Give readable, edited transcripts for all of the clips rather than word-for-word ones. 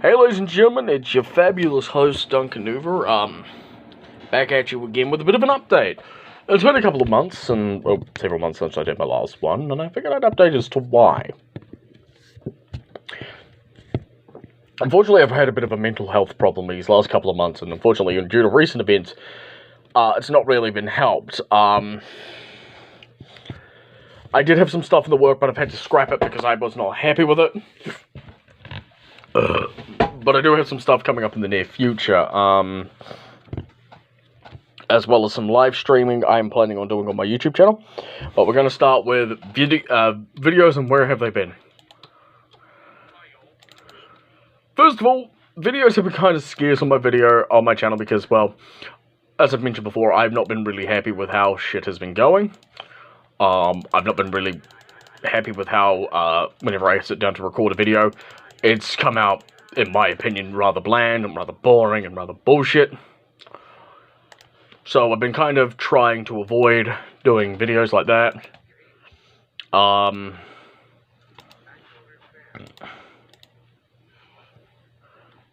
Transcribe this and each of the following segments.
Hey ladies and gentlemen, it's your fabulous host Duncan Hoover, back at you again with a bit of an update. It's been a couple of months, and well, several months since I did my last one, and I figured I'd update as to why. Unfortunately, I've had a bit of a mental health problem these last couple of months, and unfortunately, due to recent events, it's not really been helped. I did have some stuff in the work, but I've had to scrap it because I was not happy with it. But I do have some stuff coming up in the near future, as well as some live streaming I'm planning on doing on my YouTube channel. But we're going to start with videos and where have they been. First of all, videos have been kind of scarce on my channel because, well, as I've mentioned before, I've not been really happy with how shit has been going. I've not been really happy with how, whenever I sit down to record a video, it's come out, in my opinion, rather bland and rather boring and rather bullshit. So I've been kind of trying to avoid doing videos like that.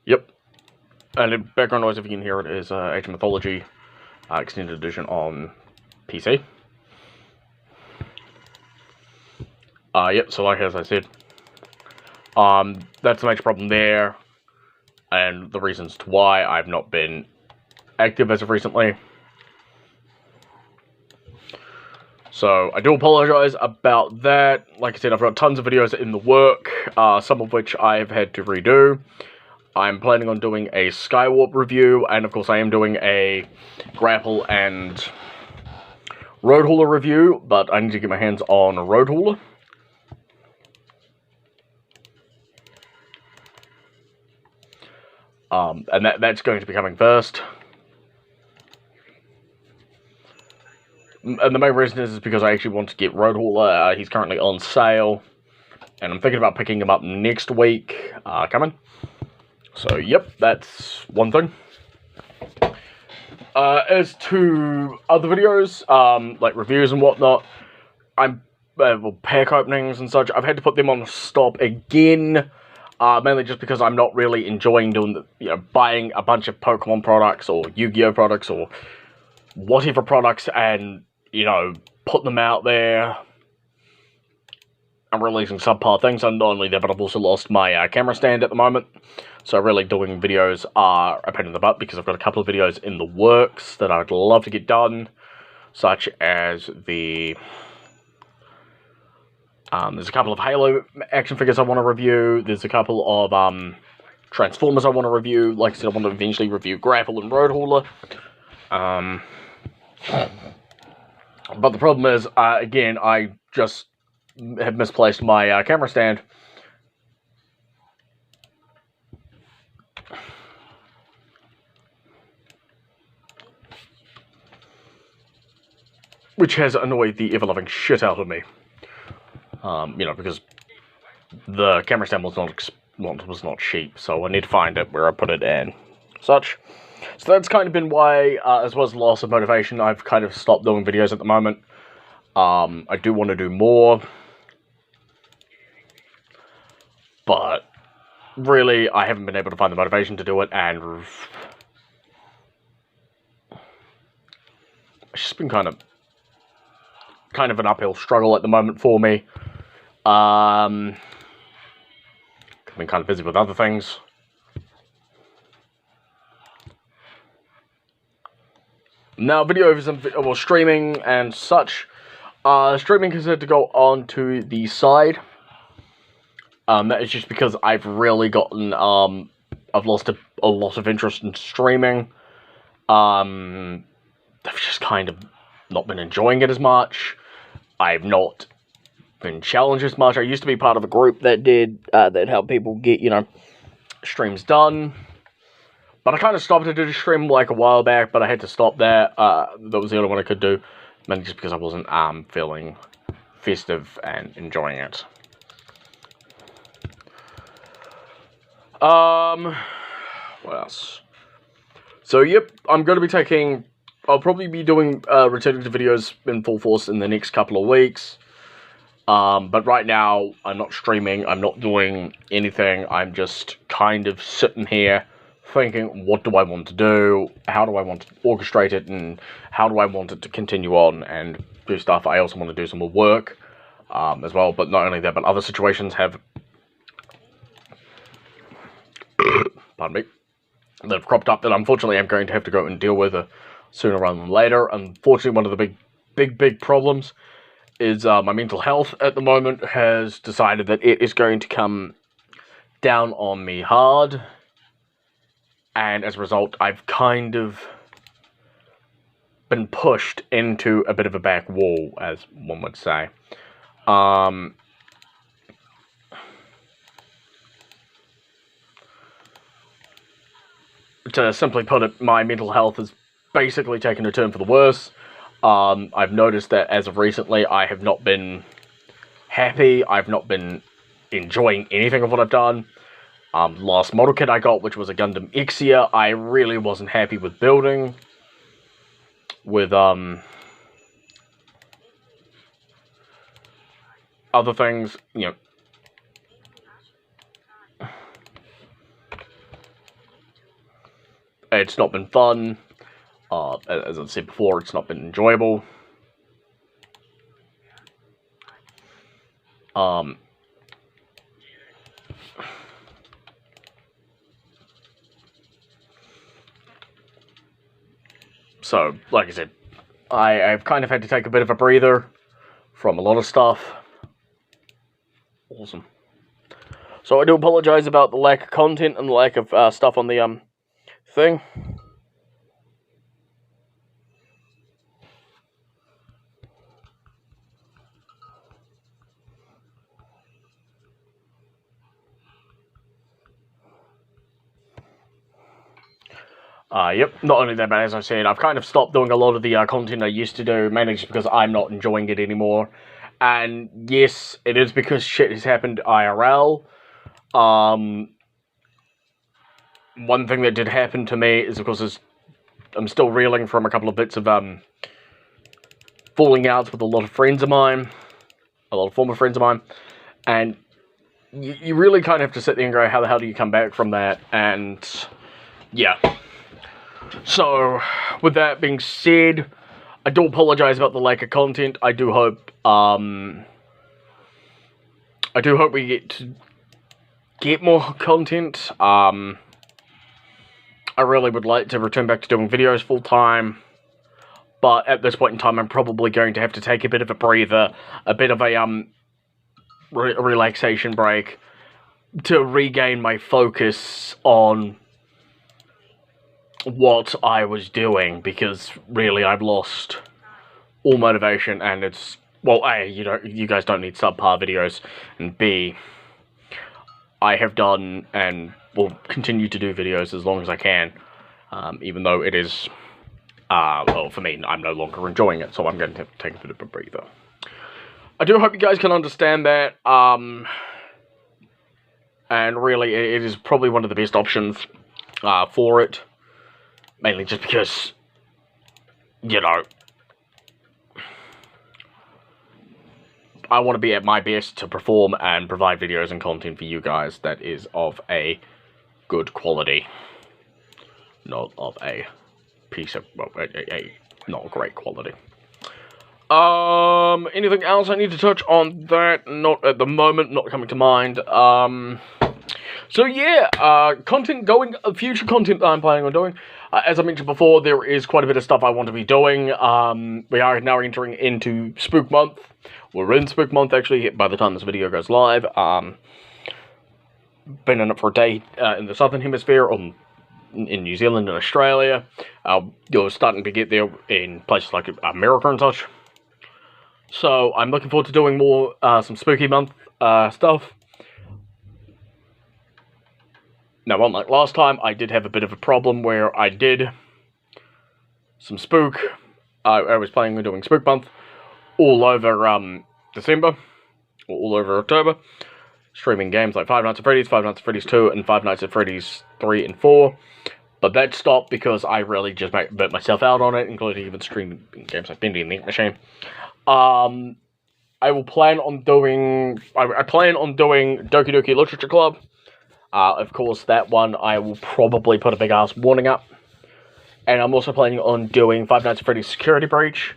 Yep. And the background noise, if you can hear it, is Age of Mythology Extended Edition on PC. Yep, so like as I said, that's the major problem there, and the reasons to why I've not been active as of recently. So, I do apologize about that. Like I said, I've got tons of videos in the work, some of which I've had to redo. I'm planning on doing a Skywarp review, and of course I am doing a Grapple and Road Hauler review, but I need to get my hands on a Road Hauler. And that's going to be coming first. And the main reason is because I actually want to get Road Hauler. He's currently on sale, and I'm thinking about picking him up next week, coming. So, yep, that's one thing. As to other videos, like reviews and whatnot, well, pack openings and such, I've had to put them on the stop again. Mainly just because I'm not really enjoying doing buying a bunch of Pokemon products or Yu-Gi-Oh products or whatever products and, putting them out there. I'm releasing subpar things, and not only that, but I've also lost my camera stand at the moment. So really doing videos are a pain in the butt because I've got a couple of videos in the works that I'd love to get done, such as the... there's a couple of Halo action figures I want to review. There's a couple of Transformers I want to review. Like I said, I want to eventually review Grapple and Road Hauler. But the problem is, again, I just have misplaced my camera stand. Which has annoyed the ever-loving shit out of me. Because the camera stand was not cheap, so I need to find it where I put it and such. So that's kind of been why, as well as loss of motivation, I've kind of stopped doing videos at the moment. I do want to do more, but really, I haven't been able to find the motivation to do it, and it's just been kind of an uphill struggle at the moment for me. I've been kind of busy with other things. Now, videos and streaming and such. Streaming has had to go on to the side. That is just because I've really gotten, I've lost a lot of interest in streaming. I've just kind of not been enjoying it as much. I've not been challenged as much. I used to be part of a group that did, that helped people get, streams done. But I kind of stopped to do the stream like a while back, but I had to stop that. That was the only one I could do, mainly just because I wasn't, feeling festive and enjoying it. What else? So, yep, I'm going to be I'll probably be doing, returning to videos in full force in the next couple of weeks. But right now, I'm not streaming, I'm not doing anything, I'm just kind of sitting here thinking, what do I want to do, how do I want to orchestrate it, and how do I want it to continue on and do stuff. I also want to do some more work, as well, but not only that, but other situations have, pardon me, that have cropped up that unfortunately I'm going to have to go and deal with sooner rather than later. Unfortunately, one of the big problems is my mental health at the moment has decided that it is going to come down on me hard, and as a result, I've kind of been pushed into a bit of a back wall, as one would say. To simply put it, my mental health has basically taken a turn for the worse. I've noticed that as of recently, I have not been happy. I've not been enjoying anything of what I've done. Last model kit I got, which was a Gundam Ixia, I really wasn't happy with building. With, other things, you know, it's not been fun. As I said before, it's not been enjoyable. So, like I said, I've kind of had to take a bit of a breather from a lot of stuff. Awesome. So I do apologize about the lack of content and the lack of stuff on the thing. Yep, not only that, but as I said, I've kind of stopped doing a lot of the content I used to do, mainly just because I'm not enjoying it anymore. And yes, it is because shit has happened IRL. One thing that did happen to me is, of course, I'm still reeling from a couple of bits of falling outs with a lot of friends of mine, a lot of former friends of mine, and you really kind of have to sit there and go, how the hell do you come back from that? And yeah. So, with that being said, I do apologize about the lack of content. I do hope we get more content. I really would like to return back to doing videos full time, but at this point in time, I'm probably going to have to take a bit of a breather, a bit of a relaxation break to regain my focus on what I was doing, because really I've lost all motivation, and it's, well, A, you guys don't need subpar videos, and B, I have done and will continue to do videos as long as I can, even though it is, well, for me, I'm no longer enjoying it, so I'm going to have to take a bit of a breather. I do hope you guys can understand that, and really, it is probably one of the best options for it. Mainly just because, you know, I want to be at my best to perform and provide videos and content for you guys that is of a good quality. Not of a piece of, well, not great quality. Anything else I need to touch on that? Not at the moment, not coming to mind. So yeah, content going, future content that I'm planning on doing. As I mentioned before, there is quite a bit of stuff I want to be doing. We are now entering into Spook Month. We're in Spook Month, actually, by the time this video goes live. Been in it for a day in the Southern Hemisphere, in New Zealand and Australia. You're starting to get there in places like America and such. So, I'm looking forward to doing more, some Spooky Month stuff. Now, unlike last time, I did have a bit of a problem where I did some spook. I was planning on doing Spook Month all over December, or all over October, streaming games like Five Nights at Freddy's 2, and Five Nights at Freddy's 3 and 4. But that stopped because I really just burnt myself out on it, including even streaming games like Bendy and the Ink Machine. I I will plan on doing. I plan on doing Doki Doki Literature Club. Of course, that one I will probably put a big ass warning up. And I'm also planning on doing Five Nights at Freddy's Security Breach.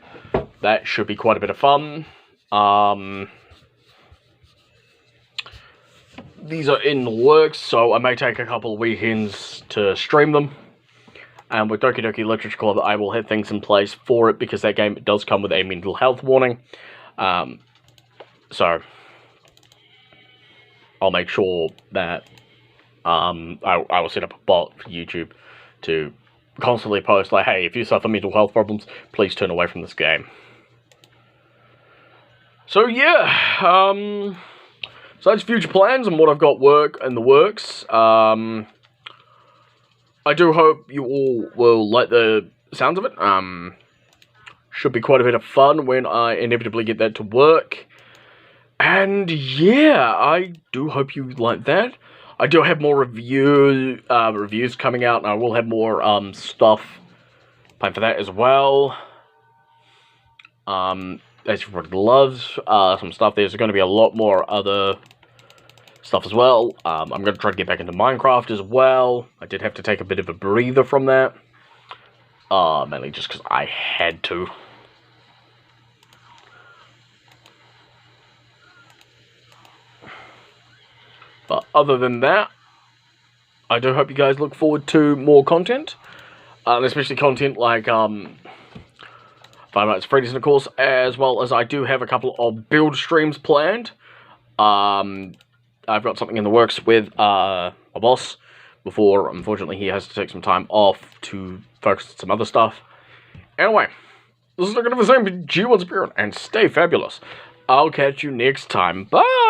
That should be quite a bit of fun. These are in the works, so I may take a couple of weekends to stream them. And with Doki Doki Literature Club, I will have things in place for it, because that game does come with a mental health warning. So, I'll make sure that I will set up a bot for YouTube to constantly post, like, hey, if you suffer mental health problems, please turn away from this game. So, yeah, so that's future plans and what I've got in the works. I do hope you all will like the sounds of it. Should be quite a bit of fun when I inevitably get that to work. And yeah, I do hope you like that. I do have more reviews coming out, and I will have more stuff planned for that as well. As everybody loves some stuff, there's going to be a lot more other stuff as well. I'm going to try to get back into Minecraft as well. I did have to take a bit of a breather from that. Mainly just because I had to. But other than that, I do hope you guys look forward to more content. Especially content like Five Nights at Freddy's, of course, as well as I do have a couple of build streams planned. I've got something in the works with my boss before, unfortunately, he has to take some time off to focus on some other stuff. Anyway, this is Looking at the Same G1 Spirit, and stay fabulous. I'll catch you next time. Bye!